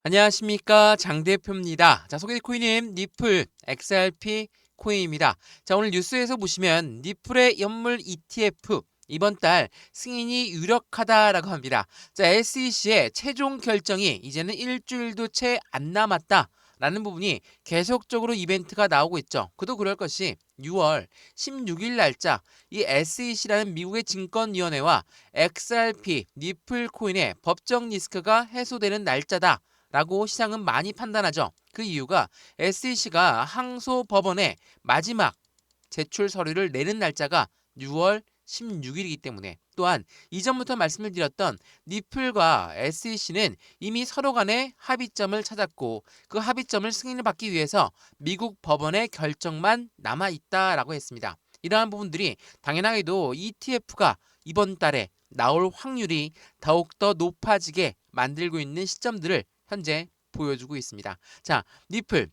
안녕하십니까, 장 대표입니다. 자, 소개될 코인은 니플 XRP 코인입니다. 자, 오늘 뉴스에서 보시면 니플의 연물 ETF 이번 달 승인이 유력하다라고 합니다. 자, SEC의 최종 결정이 이제는 일주일도 채 안 남았다 라는 부분이 계속적으로 이벤트가 나오고 있죠. 그도 그럴 것이 6월 16일 날짜 이 SEC라는 미국의 증권위원회와 XRP 니플 코인의 법적 리스크가 해소되는 날짜다 라고 시장은 많이 판단하죠. 그 이유가 SEC가 항소 법원에 마지막 제출 서류를 내는 날짜가 6월 16일이기 때문에, 또한 이전부터 말씀을 드렸던 니플과 SEC는 이미 서로 간의 합의점을 찾았고 그 합의점을 승인을 받기 위해서 미국 법원의 결정만 남아있다라고 했습니다. 이러한 부분들이 당연하게도 ETF가 이번 달에 나올 확률이 더욱더 높아지게 만들고 있는 시점들을 현재 보여주고 있습니다. 자, 니플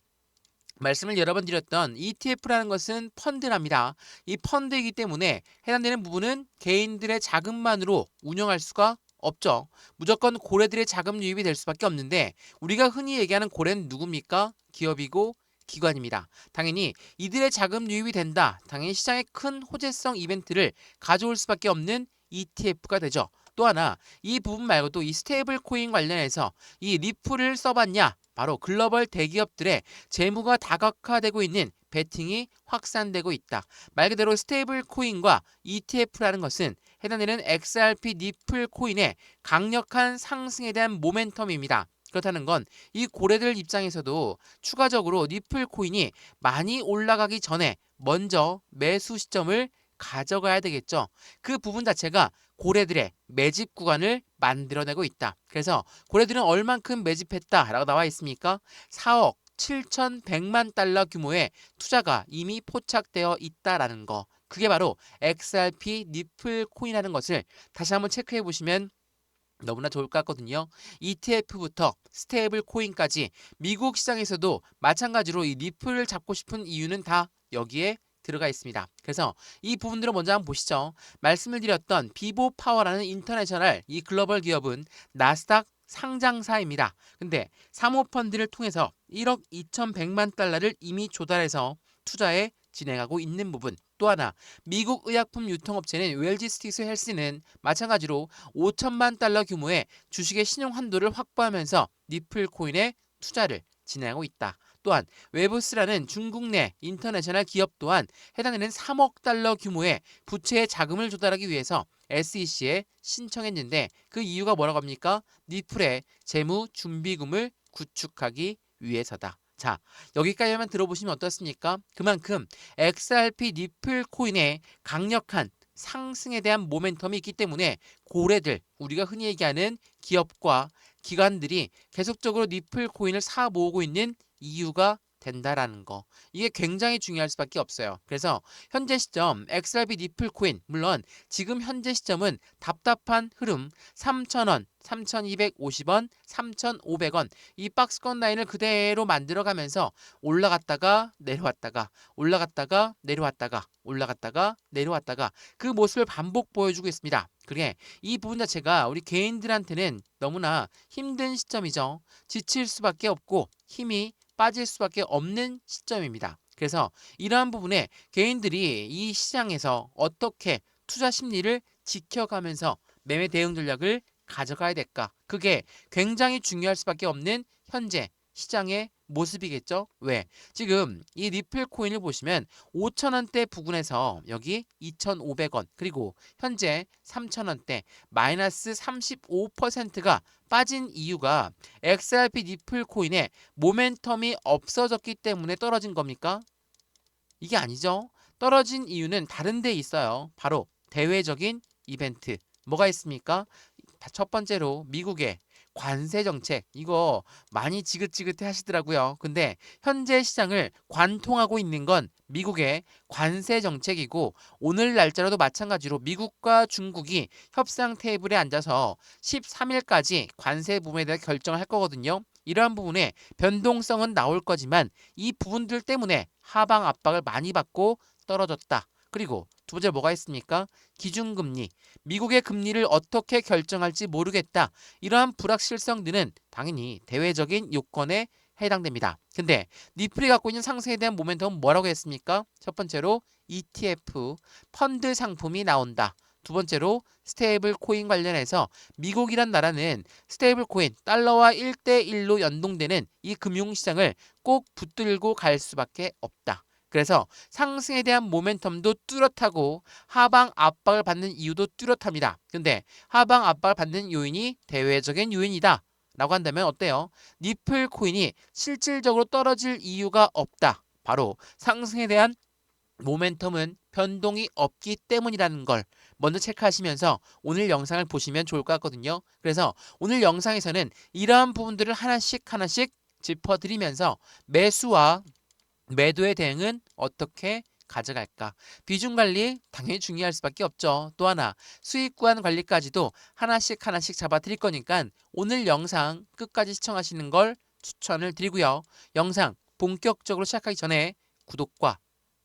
말씀을 여러 번 드렸던 ETF라는 것은 펀드랍니다. 이 펀드이기 때문에 해당되는 부분은 개인들의 자금만으로 운영할 수가 없죠. 무조건 고래들의 자금 유입이 될 수밖에 없는데, 우리가 흔히 얘기하는 고래는 누굽니까? 기업이고 기관입니다. 당연히 이들의 자금 유입이 된다. 당연히 시장에 큰 호재성 이벤트를 가져올 수밖에 없는 ETF가 되죠. 또 하나, 이 부분 말고도 이 스테이블 코인 관련해서 이 리플을 써봤냐? 바로 글로벌 대기업들의 재무가 다각화되고 있는 베팅이 확산되고 있다. 말 그대로 스테이블 코인과 ETF라는 것은 해당되는 XRP 니플 코인의 강력한 상승에 대한 모멘텀입니다. 그렇다는 건 이 고래들 입장에서도 추가적으로 니플 코인이 많이 올라가기 전에 먼저 매수 시점을 가져가야 되겠죠. 그 부분 자체가 고래들의 매집 구간을 만들어내고 있다. 그래서 고래들은 얼만큼 매집했다라고 나와 있습니까? 4억 7,100만 달러 규모의 투자가 이미 포착되어 있다라는 거. 그게 바로 XRP 니플 코인이라는 것을 다시 한번 체크해 보시면 너무나 좋을 것 같거든요. ETF부터 스테이블 코인까지 미국 시장에서도 마찬가지로 이 니플을 잡고 싶은 이유는 다 여기에 들어가 있습니다. 그래서 이 부분들을 먼저 한번 보시죠. 말씀을 드렸던 비보 파워라는 인터내셔널 이 글로벌 기업은 나스닥 상장사입니다. 근데 사모펀드를 통해서 1억 2,100만 달러를 이미 조달해서 투자에 진행하고 있는 부분. 또 하나, 미국 의약품 유통업체는 웰지스틱스 헬스는 마찬가지로 5천만 달러 규모의 주식의 신용 한도를 확보하면서 니플 코인에 투자를 진행하고 있다. 또한 웨브스라는 중국 내 인터내셔널 기업 또한 해당되는 3억 달러 규모의 부채의 자금을 조달하기 위해서 SEC에 신청했는데, 그 이유가 뭐라고 합니까? 니플의 재무 준비금을 구축하기 위해서다. 자, 여기까지만 들어보시면 어떻습니까? 그만큼 XRP 니플 코인의 강력한 상승에 대한 모멘텀이 있기 때문에 고래들, 우리가 흔히 얘기하는 기업과 기관들이 계속적으로 니플 코인을 사 모으고 있는 이유가 된다라는 거. 이게 굉장히 중요할 수밖에 없어요. 그래서 현재 시점 XRP 니플 코인, 물론 지금 현재 시점은 답답한 흐름 3,000원, 3,250원, 3,500원 이 박스권 라인을 그대로 만들어가면서 올라갔다가 내려왔다가 올라갔다가 내려왔다가 올라갔다가 내려왔다가 그 모습을 반복 보여주고 있습니다. 그게 이 부분 자체가 우리 개인들한테는 너무나 힘든 시점이죠. 지칠 수밖에 없고 힘이 빠질 수밖에 없는 시점입니다. 그래서 이러한 부분에 개인들이 이 시장에서 어떻게 투자 심리를 지켜가면서 매매 대응 전략을 가져가야 될까? 그게 굉장히 중요할 수밖에 없는 현재 시장의 모습이겠죠. 왜? 지금 이 리플 코인을 보시면 5,000원대 부근에서 여기 2,500원, 그리고 현재 3,000원대 마이너스 35%가 빠진 이유가 XRP 리플 코인의 모멘텀이 없어졌기 때문에 떨어진 겁니까? 이게 아니죠. 떨어진 이유는 다른 데 있어요. 바로 대외적인 이벤트. 뭐가 있습니까? 첫 번째로 미국의 관세 정책, 이거 많이 지긋지긋해 하시더라고요. 근데 현재 시장을 관통하고 있는 건 미국의 관세 정책이고, 오늘 날짜로도 마찬가지로 미국과 중국이 협상 테이블에 앉아서 13일까지 관세 부분에 대해 결정을 할 거거든요. 이러한 부분에 변동성은 나올 거지만 이 부분들 때문에 하방 압박을 많이 받고 떨어졌다. 그리고 두 번째 뭐가 있습니까? 기준금리. 미국의 금리를 어떻게 결정할지 모르겠다. 이러한 불확실성들은 당연히 대외적인 요건에 해당됩니다. 근데 니플이 갖고 있는 상승에 대한 모멘텀은 뭐라고 했습니까? 첫 번째로 ETF, 펀드 상품이 나온다. 두 번째로 스테이블 코인 관련해서 미국이란 나라는 스테이블 코인, 달러와 1대1로 연동되는 이 금융시장을 꼭 붙들고 갈 수밖에 없다. 그래서 상승에 대한 모멘텀도 뚜렷하고 하방 압박을 받는 이유도 뚜렷합니다. 근데 하방 압박을 받는 요인이 대외적인 요인이다. 라고 한다면 어때요? 니플 코인이 실질적으로 떨어질 이유가 없다. 바로 상승에 대한 모멘텀은 변동이 없기 때문이라는 걸 먼저 체크하시면서 오늘 영상을 보시면 좋을 것 같거든요. 그래서 오늘 영상에서는 이러한 부분들을 하나씩 짚어드리면서 매수와 매도의 대응은 어떻게 가져갈까? 비중 관리 당연히 중요할 수밖에 없죠. 또 하나 수익 구간 관리까지도 하나씩 잡아드릴 거니까 오늘 영상 끝까지 시청하시는 걸 추천을 드리고요. 영상 본격적으로 시작하기 전에 구독과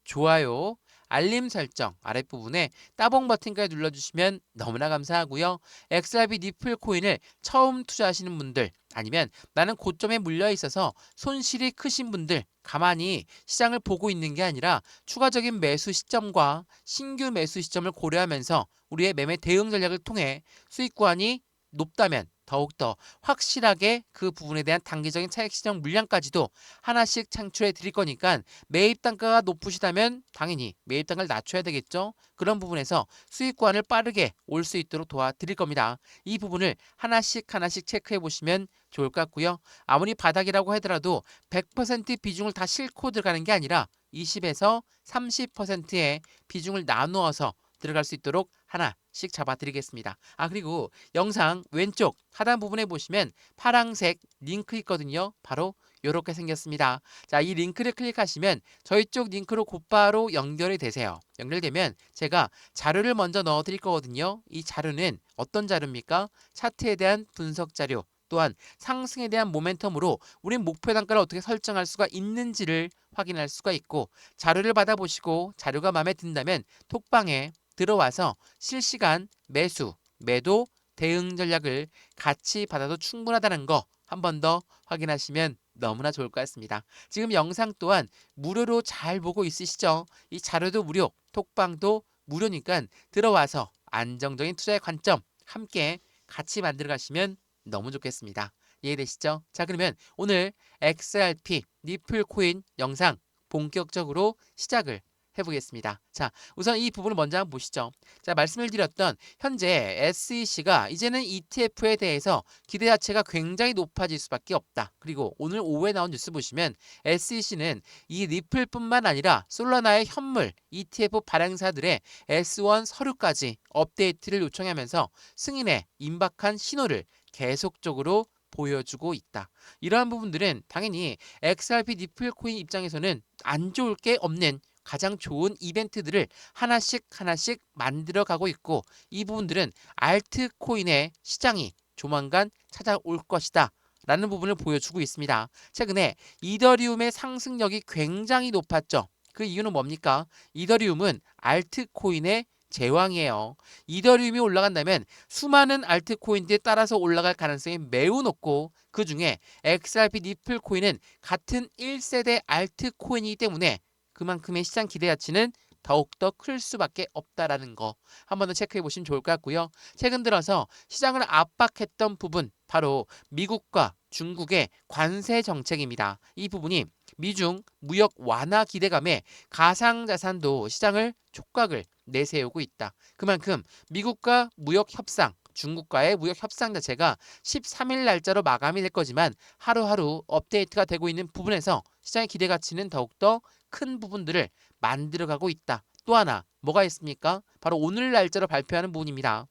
좋아요, 알림 설정 아랫부분에 따봉 버튼까지 눌러주시면 너무나 감사하고요. XRP 니플 코인을 처음 투자하시는 분들 아니면 나는 고점에 물려 있어서 손실이 크신 분들 가만히 시장을 보고 있는 게 아니라 추가적인 매수 시점과 신규 매수 시점을 고려하면서 우리의 매매 대응 전략을 통해 수익 구간이 높다면 더욱더 확실하게 그 부분에 대한 단기적인 차익 실현 물량까지도 하나씩 창출해 드릴 거니까 매입 단가가 높으시다면 당연히 매입 단가를 낮춰야 되겠죠. 그런 부분에서 수익 구간을 빠르게 올 수 있도록 도와드릴 겁니다. 이 부분을 하나씩 체크해 보시면 좋을 것 같고요. 아무리 바닥이라고 하더라도 100% 비중을 다 싣고 들어가는 게 아니라 20에서 30%의 비중을 나누어서 들어갈 수 있도록 하나씩 잡아드리겠습니다. 그리고 영상 왼쪽 하단 부분에 보시면 파란색 링크 있거든요. 바로 이렇게 생겼습니다. 자, 이 링크를 클릭하시면 저희 쪽 링크로 곧바로 연결이 되세요. 연결되면 제가 자료를 먼저 넣어 드릴 거거든요. 이 자료는 어떤 자료입니까? 차트에 대한 분석 자료, 또한 상승에 대한 모멘텀으로 우린 목표 단가를 어떻게 설정할 수가 있는지를 확인할 수가 있고, 자료를 받아보시고 자료가 마음에 든다면 톡방에 들어와서 실시간 매수, 매도, 대응 전략을 같이 받아도 충분하다는 거 한 번 더 확인하시면 너무나 좋을 것 같습니다. 지금 영상 또한 무료로 잘 보고 있으시죠? 이 자료도 무료, 톡방도 무료니까 들어와서 안정적인 투자의 관점 함께 같이 만들어 가시면 너무 좋겠습니다. 이해되시죠? 자, 그러면 오늘 XRP 니플 코인 영상 본격적으로 시작을 해보겠습니다. 자, 우선 이 부분을 먼저 한번 보시죠. 자, 말씀을 드렸던 현재 SEC가 이제는 ETF에 대해서 기대 자체가 굉장히 높아질 수밖에 없다. 그리고 오늘 오후에 나온 뉴스 보시면 SEC는 이 리플뿐만 아니라 솔라나의 현물 ETF 발행사들의 S1 서류까지 업데이트를 요청하면서 승인에 임박한 신호를 계속적으로 보여주고 있다. 이러한 부분들은 당연히 XRP 니플 코인 입장에서는 안 좋을 게 없는 가장 좋은 이벤트들을 하나씩 만들어 가고 있고, 이 부분들은 알트코인의 시장이 조만간 찾아올 것이다 라는 부분을 보여주고 있습니다. 최근에 이더리움의 상승력이 굉장히 높았죠. 그 이유는 뭡니까? 이더리움은 알트코인의 제왕이에요. 이더리움이 올라간다면 수많은 알트코인들에 따라서 올라갈 가능성이 매우 높고, 그 중에 XRP 니플 코인은 같은 1세대 알트코인이기 때문에 그만큼의 시장 기대 가치는 더욱더 클 수밖에 없다라는 거 한 번 더 체크해 보시면 좋을 것 같고요. 최근 들어서 시장을 압박했던 부분, 바로 미국과 중국의 관세 정책입니다. 이 부분이 미중 무역 완화 기대감에 가상자산도 시장을 촉각을 내세우고 있다. 그만큼 미국과 무역 협상, 중국과의 무역 협상 자체가 13일 날짜로 마감이 될 거지만 하루하루 업데이트가 되고 있는 부분에서 시장의 기대 가치는 더욱더 큰 부분들을 만들어가고 있다. 또 하나 뭐가 있습니까? 바로 오늘 날짜로 발표하는 부분입니다.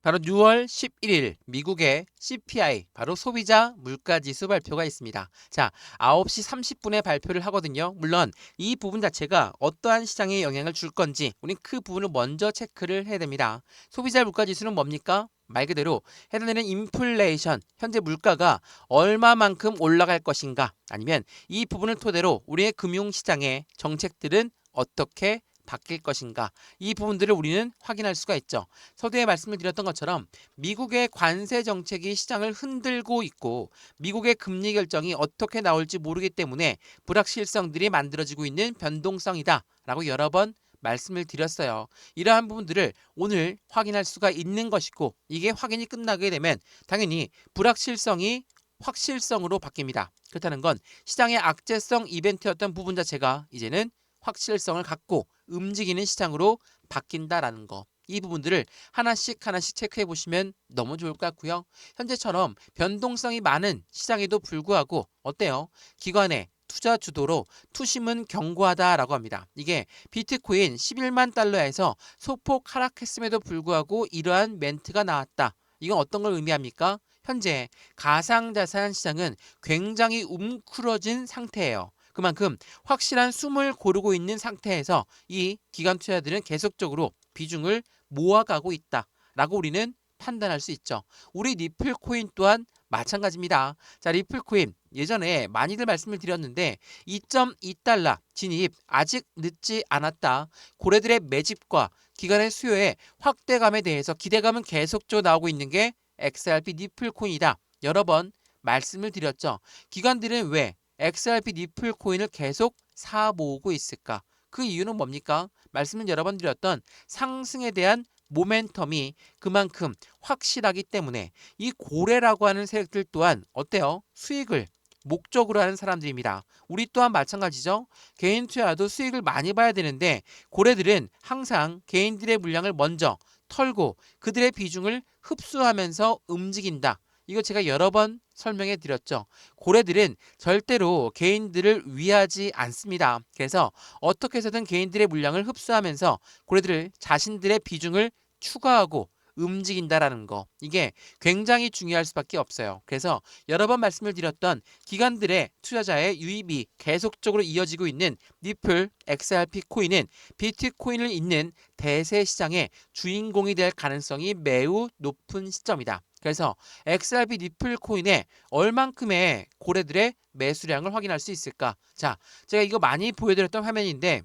바로 6월 11일 미국의 CPI, 바로 소비자 물가지수 발표가 있습니다. 자, 9시 30분에 발표를 하거든요. 물론 이 부분 자체가 어떠한 시장에 영향을 줄 건지 우린 그 부분을 먼저 체크를 해야 됩니다. 소비자 물가지수는 뭡니까? 말 그대로 해당되는 인플레이션, 현재 물가가 얼마만큼 올라갈 것인가, 아니면 이 부분을 토대로 우리의 금융시장의 정책들은 어떻게 바뀔 것인가? 이 부분들을 우리는 확인할 수가 있죠. 서두에 말씀을 드렸던 것처럼 미국의 관세 정책이 시장을 흔들고 있고 미국의 금리 결정이 어떻게 나올지 모르기 때문에 불확실성들이 만들어지고 있는 변동성이다 라고 여러 번 말씀을 드렸어요. 이러한 부분들을 오늘 확인할 수가 있는 것이고 이게 확인이 끝나게 되면 당연히 불확실성이 확실성으로 바뀝니다. 그렇다는 건 시장의 악재성 이벤트였던 부분 자체가 이제는 확실성을 갖고 움직이는 시장으로 바뀐다라는 거. 이 부분들을 하나씩 체크해 보시면 너무 좋을 것 같고요. 현재처럼 변동성이 많은 시장에도 불구하고 어때요? 기관의 투자 주도로 투심은 견고하다라고 합니다. 이게 비트코인 11만 달러에서 소폭 하락했음에도 불구하고 이러한 멘트가 나왔다. 이건 어떤 걸 의미합니까? 현재 가상자산 시장은 굉장히 웅크러진 상태예요. 그만큼 확실한 숨을 고르고 있는 상태에서 이 기관 투자들은 계속적으로 비중을 모아가고 있다라고 우리는 판단할 수 있죠. 우리 리플 코인 또한 마찬가지입니다. 자, 리플 코인 예전에 많이들 말씀을 드렸는데 2.2달러 진입 아직 늦지 않았다. 고래들의 매집과 기관의 수요의 확대감에 대해서 기대감은 계속적으로 나오고 있는 게 XRP 리플 코인이다. 여러 번 말씀을 드렸죠. 기관들은 왜 XRP 리플 코인을 계속 사 모으고 있을까? 그 이유는 뭡니까? 말씀을 여러 번 드렸던 상승에 대한 모멘텀이 그만큼 확실하기 때문에 이 고래라고 하는 세력들 또한 어때요? 수익을 목적으로 하는 사람들입니다. 우리 또한 마찬가지죠. 개인 투자도 수익을 많이 봐야 되는데 고래들은 항상 개인들의 물량을 먼저 털고 그들의 비중을 흡수하면서 움직인다. 이거 제가 여러 번 설명해 드렸죠. 고래들은 절대로 개인들을 위하지 않습니다. 그래서 어떻게 해서든 개인들의 물량을 흡수하면서 고래들을 자신들의 비중을 추가하고 움직인다라는 거. 이게 굉장히 중요할 수밖에 없어요. 그래서 여러 번 말씀을 드렸던 기관들의 투자자의 유입이 계속적으로 이어지고 있는 리플 XRP 코인은 비트코인을 잇는 대세 시장의 주인공이 될 가능성이 매우 높은 시점이다. 그래서 XRP 리플 코인에 얼만큼의 고래들의 매수량을 확인할 수 있을까? 자, 제가 이거 많이 보여드렸던 화면인데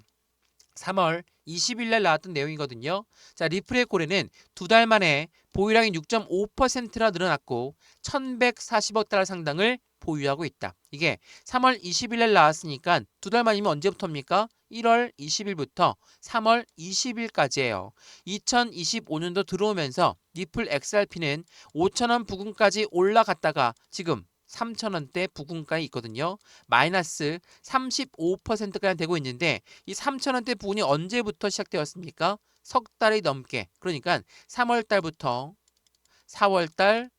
3월 20일 날 나왔던 내용이거든요. 자, 리플의 고래는 두 달 만에 보유량이 6.5%나 늘어났고 1140억 달러 상당을 보유하고 있다. 이게 3월 20일 날 나왔으니까 두 달 만이면 언제부터입니까? 1월 20일부터 3월 20일까지예요. 2025년도 들어오면서 리플 XRP는 5,000원 부근까지 올라갔다가 지금 3,000원대 부근까지 있거든요. 마이너스 35%까지 되고 있는데 이 3,000원대 부근이 언제부터 시작되었습니까? 석 달이 넘게. 그러니까 3월 달부터 4월 달,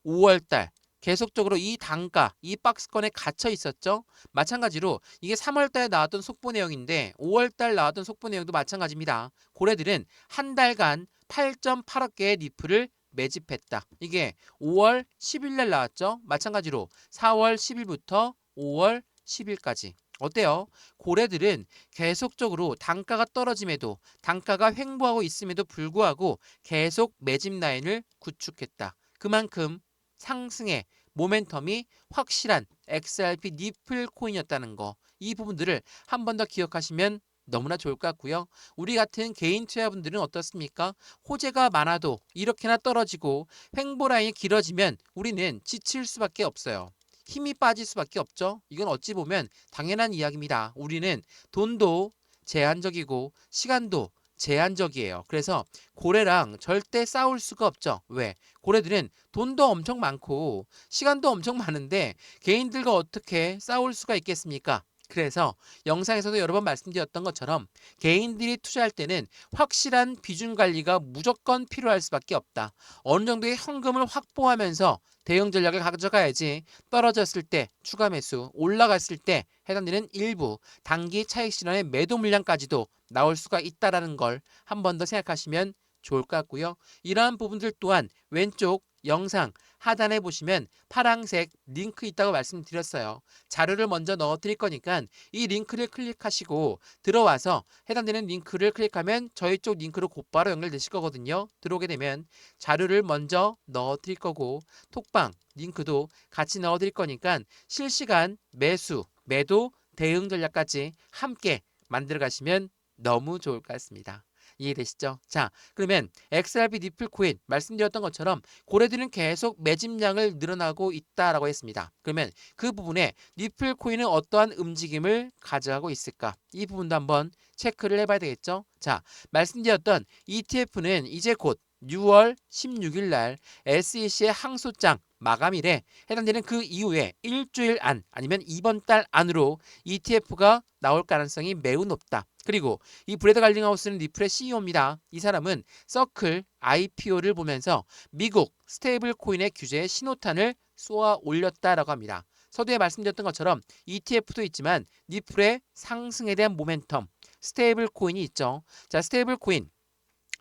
5월 달 계속적으로 이 단가, 이 박스권에 갇혀 있었죠. 마찬가지로 이게 3월 달에 나왔던 속보 내용인데 5월 달 나왔던 속보 내용도 마찬가지입니다. 고래들은 한 달간 8.8억 개의 리플을 매집했다. 이게 5월 10일 날 나왔죠. 마찬가지로 4월 10일부터 5월 10일까지. 어때요? 고래들은 계속적으로 단가가 떨어짐에도 단가가 횡보하고 있음에도 불구하고 계속 매집 라인을 구축했다. 그만큼 상승의 모멘텀이 확실한 XRP 리플 코인이었다는 거. 이 부분들을 한 번 더 기억하시면 너무나 좋을 것 같고요. 우리 같은 개인 투자분들은 어떻습니까? 호재가 많아도 이렇게나 떨어지고 횡보 라인이 길어지면 우리는 지칠 수밖에 없어요. 힘이 빠질 수밖에 없죠. 이건 어찌 보면 당연한 이야기입니다. 우리는 돈도 제한적이고 시간도 제한적이에요. 그래서 고래랑 절대 싸울 수가 없죠. 왜? 고래들은 돈도 엄청 많고 시간도 엄청 많은데 개인들과 어떻게 싸울 수가 있겠습니까? 그래서 영상에서도 여러 번 말씀드렸던 것처럼 개인들이 투자할 때는 확실한 비중 관리가 무조건 필요할 수밖에 없다. 어느 정도의 현금을 확보하면서 대응 전략을 가져가야지 떨어졌을 때 추가 매수, 올라갔을 때 해당되는 일부 단기 차익 실현의 매도 물량까지도 나올 수가 있다는 걸 한 번 더 생각하시면 좋을 것 같고요. 이러한 부분들 또한 왼쪽 영상 하단에 보시면 파란색 링크 있다고 말씀드렸어요. 자료를 먼저 넣어 드릴 거니까 이 링크를 클릭하시고 들어와서 해당되는 링크를 클릭하면 저희 쪽 링크로 곧바로 연결되실 거거든요. 들어오게 되면 자료를 먼저 넣어 드릴 거고 톡방 링크도 같이 넣어 드릴 거니까 실시간 매수, 매도, 대응 전략까지 함께 만들어 가시면 너무 좋을 것 같습니다. 이해되시죠? 자, 그러면 XRP 니플 코인 말씀드렸던 것처럼 고래들은 계속 매집량을 늘어나고 있다라고 했습니다. 그러면 그 부분에 니플 코인은 어떠한 움직임을 가져가고 있을까? 이 부분도 한번 체크를 해봐야 되겠죠? 자, 말씀드렸던 ETF는 이제 곧 6월 16일 날 SEC의 항소장 마감일에 해당되는 그 이후에 일주일 안 아니면 이번 달 안으로 ETF가 나올 가능성이 매우 높다. 그리고 이 브래드 갈링하우스는 리플의 CEO입니다. 이 사람은 서클 IPO를 보면서 미국 스테이블 코인의 규제에 신호탄을 쏘아 올렸다라고 합니다. 서두에 말씀드렸던 것처럼 ETF도 있지만 리플의 상승에 대한 모멘텀, 스테이블 코인이 있죠. 자, 스테이블 코인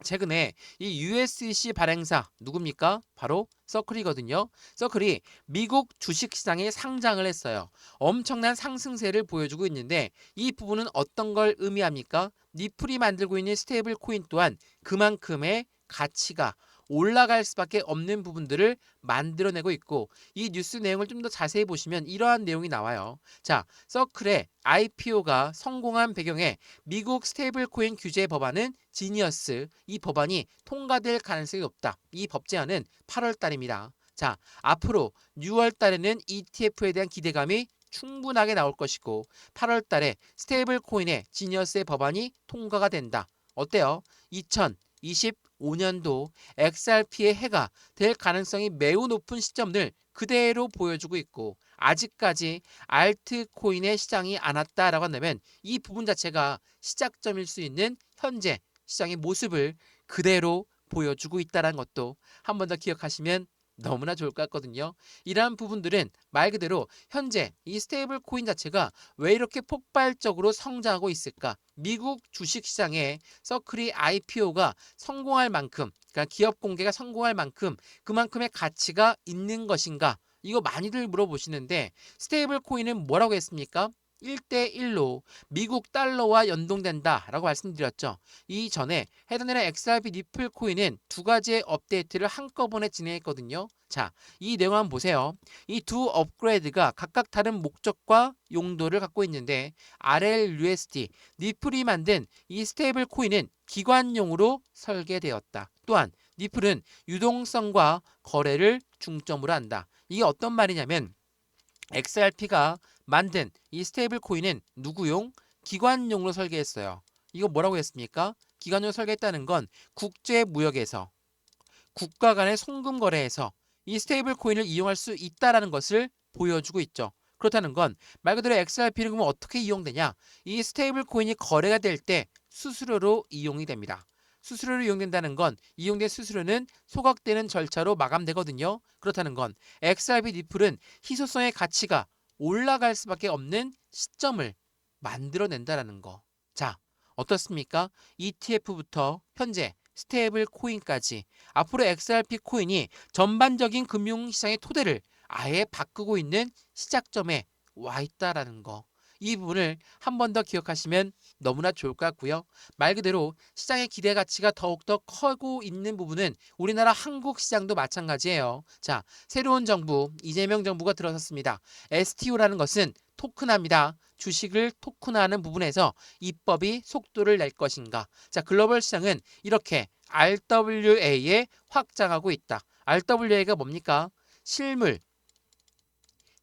최근에 이 USC 발행사 누굽니까? 바로 서클이거든요. 서클이 미국 주식시장에 상장을 했어요. 엄청난 상승세를 보여주고 있는데 이 부분은 어떤 걸 의미합니까? 니플이 만들고 있는 스테이블 코인 또한 그만큼의 가치가 올라갈 수밖에 없는 부분들을 만들어내고 있고 이 뉴스 내용을 좀 더 자세히 보시면 이러한 내용이 나와요. 자, 서클의 IPO가 성공한 배경에 미국 스테이블 코인 규제 법안은 지니어스 이 법안이 통과될 가능성이 높다. 이 법 제안은 8월 달입니다. 자, 앞으로 6월 달에는 ETF에 대한 기대감이 충분하게 나올 것이고 8월 달에 스테이블 코인의 지니어스의 법안이 통과가 된다. 어때요? 2025년도 XRP의 해가 될 가능성이 매우 높은 시점을 그대로 보여주고 있고 아직까지 알트코인의 시장이 안 왔다라고 한다면 이 부분 자체가 시작점일 수 있는 현재 시장의 모습을 그대로 보여주고 있다는 것도 한 번 더 기억하시면 너무나 좋을 것 같거든요. 이러한 부분들은 말 그대로 현재 이 스테이블 코인 자체가 왜 이렇게 폭발적으로 성장하고 있을까? 미국 주식시장에 서클이 IPO가 성공할 만큼, 그러니까 기업 공개가 성공할 만큼 그만큼의 가치가 있는 것인가? 이거 많이들 물어보시는데 스테이블 코인은 뭐라고 했습니까? 1대1로 미국 달러와 연동된다라고 말씀드렸죠. 이전에 해당되는 XRP 니플 코인은 두 가지의 업데이트를 한꺼번에 진행했거든요. 자, 이 내용 한번 보세요. 이 두 업그레이드가 각각 다른 목적과 용도를 갖고 있는데 RLUSD, 니플이 만든 이 스테이블 코인은 기관용으로 설계되었다. 또한 니플은 유동성과 거래를 중점으로 한다. 이게 어떤 말이냐면 XRP가 만든 이 스테이블 코인은 누구용? 기관용으로 설계했어요. 이거 뭐라고 했습니까? 기관용으로 설계했다는 건 국제 무역에서 국가 간의 송금 거래에서 이 스테이블 코인을 이용할 수 있다라는 것을 보여주고 있죠. 그렇다는 건 말 그대로 XRP는 그러면 어떻게 이용되냐? 이 스테이블 코인이 거래가 될 때 수수료로 이용이 됩니다. 수수료로 이용된다는 건 이용된 수수료는 소각되는 절차로 마감되거든요. 그렇다는 건 XRP 니플은 희소성의 가치가 올라갈 수밖에 없는 시점을 만들어낸다라는 거. 자, 어떻습니까? ETF부터 현재 스테이블 코인까지 앞으로 XRP 코인이 전반적인 금융시장의 토대를 아예 바꾸고 있는 시작점에 와 있다라는 거. 이 부분을 한 번 더 기억하시면 너무나 좋을 것 같고요. 말 그대로 시장의 기대 가치가 더욱더 커고 있는 부분은 우리나라 한국 시장도 마찬가지예요. 자, 새로운 정부, 이재명 정부가 들어섰습니다. STO라는 것은 토큰화입니다. 주식을 토큰화하는 부분에서 입법이 속도를 낼 것인가. 자, 글로벌 시장은 이렇게 RWA에 확장하고 있다. RWA가 뭡니까? 실물,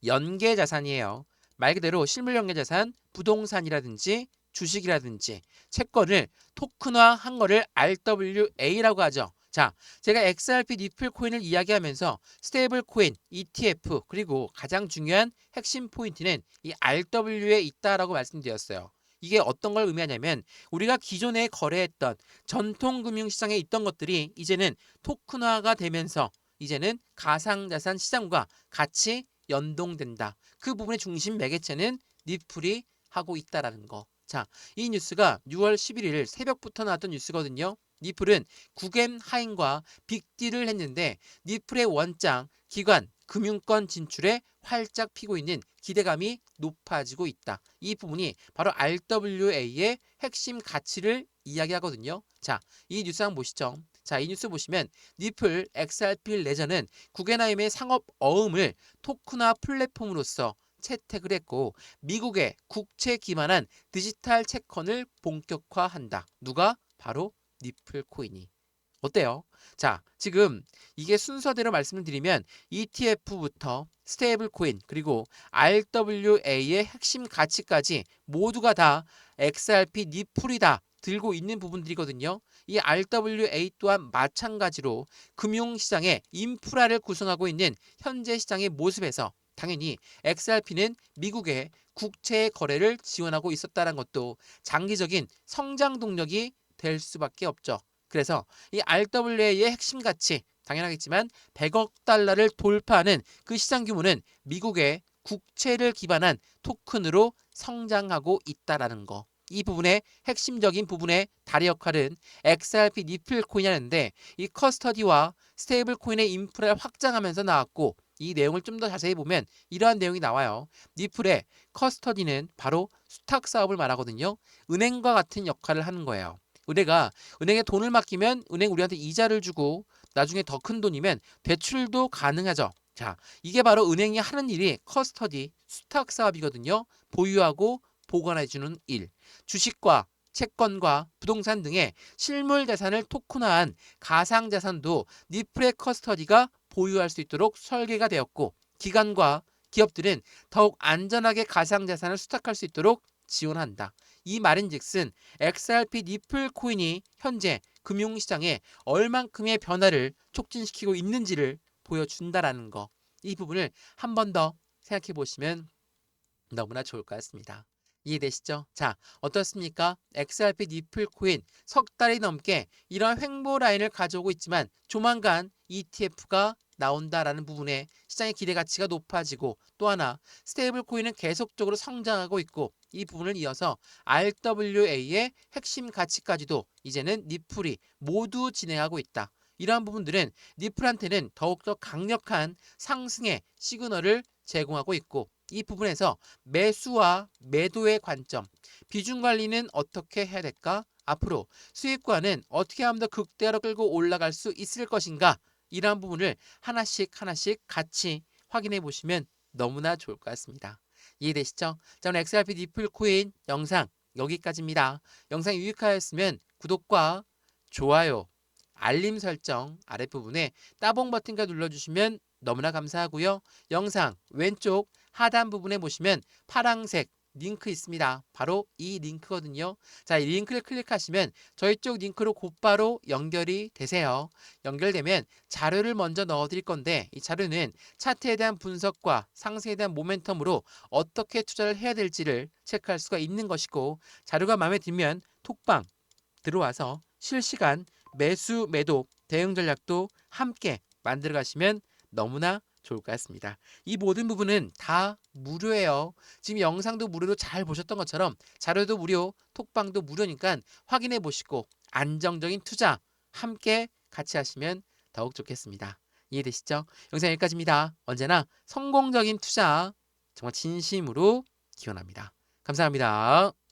연계 자산이에요. 말 그대로 실물 연계 자산, 부동산이라든지 주식이라든지 채권을 토큰화한 거를 RWA라고 하죠. 자, 제가 XRP 니플 코인을 이야기하면서 스테이블 코인, ETF 그리고 가장 중요한 핵심 포인트는 이 RWA에 있다라고 말씀드렸어요. 이게 어떤 걸 의미하냐면 우리가 기존에 거래했던 전통 금융시장에 있던 것들이 이제는 토큰화가 되면서 이제는 가상자산 시장과 같이 연동된다. 그 부분의 중심 매개체는 니플이 하고 있다라는 거. 자, 이 뉴스가 6월 11일 새벽부터 나왔던 뉴스거든요. 니플은 구겐 하임과 빅딜을 했는데 니플의 원장, 기관, 금융권 진출에 활짝 피고 있는 기대감이 높아지고 있다. 이 부분이 바로 RWA의 핵심 가치를 이야기하거든요. 자, 이 뉴스 한번 보시죠. 자, 이 뉴스 보시면 니플 XRP 레저는 구겐하임의 상업 어음을 토큰화 플랫폼으로서 채택을 했고 미국의 국채 기반한 디지털 채권을 본격화한다. 누가? 바로 니플 코인이. 어때요? 자, 지금 이게 순서대로 말씀을 드리면 ETF부터 스테이블 코인 그리고 RWA의 핵심 가치까지 모두가 다 XRP 니플이다 들고 있는 부분들이거든요. 이 RWA 또한 마찬가지로 금융시장의 인프라를 구성하고 있는 현재 시장의 모습에서 당연히 XRP는 미국의 국채 거래를 지원하고 있었다는 것도 장기적인 성장 동력이 될 수밖에 없죠. 그래서 이 RWA의 핵심 가치 당연하겠지만 100억 달러를 돌파하는 그 시장 규모는 미국의 국채를 기반한 토큰으로 성장하고 있다라는 거. 이 부분의 핵심적인 부분의 다리 역할은 XRP 니플 코인이라는데 이 커스터디와 스테이블 코인의 인프라를 확장하면서 나왔고 이 내용을 좀 더 자세히 보면 이러한 내용이 나와요. 니플의 커스터디는 바로 수탁 사업을 말하거든요. 은행과 같은 역할을 하는 거예요. 은행에 돈을 맡기면 은행 우리한테 이자를 주고 나중에 더 큰 돈이면 대출도 가능하죠. 자, 이게 바로 은행이 하는 일이 커스터디, 수탁 사업이거든요. 보유하고 보관해주는 일. 주식과 채권과 부동산 등의 실물 자산을 토큰화한 가상 자산도 니플의 커스터디가 보유할 수 있도록 설계가 되었고 기관과 기업들은 더욱 안전하게 가상 자산을 수탁할 수 있도록 지원한다. 이 말인즉슨 XRP 니플 코인이 현재 금융시장에 얼만큼의 변화를 촉진시키고 있는지를 보여준다라는 거. 이 부분을 한 번 더 생각해 보시면 너무나 좋을 것 같습니다. 이해되시죠? 자, 어떻습니까? XRP 니플 코인 석 달이 넘게 이런 횡보 라인을 가져오고 있지만 조만간 ETF가 나온다라는 부분에 시장의 기대 가치가 높아지고 또 하나 스테이블 코인은 계속적으로 성장하고 있고 이 부분을 이어서 RWA의 핵심 가치까지도 이제는 니플이 모두 진행하고 있다. 이러한 부분들은 니플한테는 더욱더 강력한 상승의 시그널을 제공하고 있고 이 부분에서 매수와 매도의 관점, 비중 관리는 어떻게 해야 될까? 앞으로 수익과는 어떻게 하면 더 극대화로 끌고 올라갈 수 있을 것인가? 이러한 부분을 하나씩 같이 확인해 보시면 너무나 좋을 것 같습니다. 이해되시죠? 자, 오늘 XRP 니플 코인 영상 여기까지입니다. 영상이 유익하였으면 구독과 좋아요, 알림 설정 아랫부분에 따봉 버튼과 눌러주시면 너무나 감사하고요. 영상 왼쪽 하단 부분에 보시면 파란색 링크 있습니다. 바로 이 링크거든요. 자, 이 링크를 클릭하시면 저희 쪽 링크로 곧바로 연결이 되세요. 연결되면 자료를 먼저 넣어드릴 건데 이 자료는 차트에 대한 분석과 상승에 대한 모멘텀으로 어떻게 투자를 해야 될지를 체크할 수가 있는 것이고 자료가 마음에 들면 톡방 들어와서 실시간 매수, 매도, 대응 전략도 함께 만들어 가시면 너무나 좋을 것 같습니다. 이 모든 부분은 다 무료예요. 지금 영상도 무료로 잘 보셨던 것처럼 자료도 무료, 톡방도 무료니까 확인해 보시고 안정적인 투자 함께 같이 하시면 더욱 좋겠습니다. 이해되시죠? 영상 여기까지입니다. 언제나 성공적인 투자 정말 진심으로 기원합니다. 감사합니다.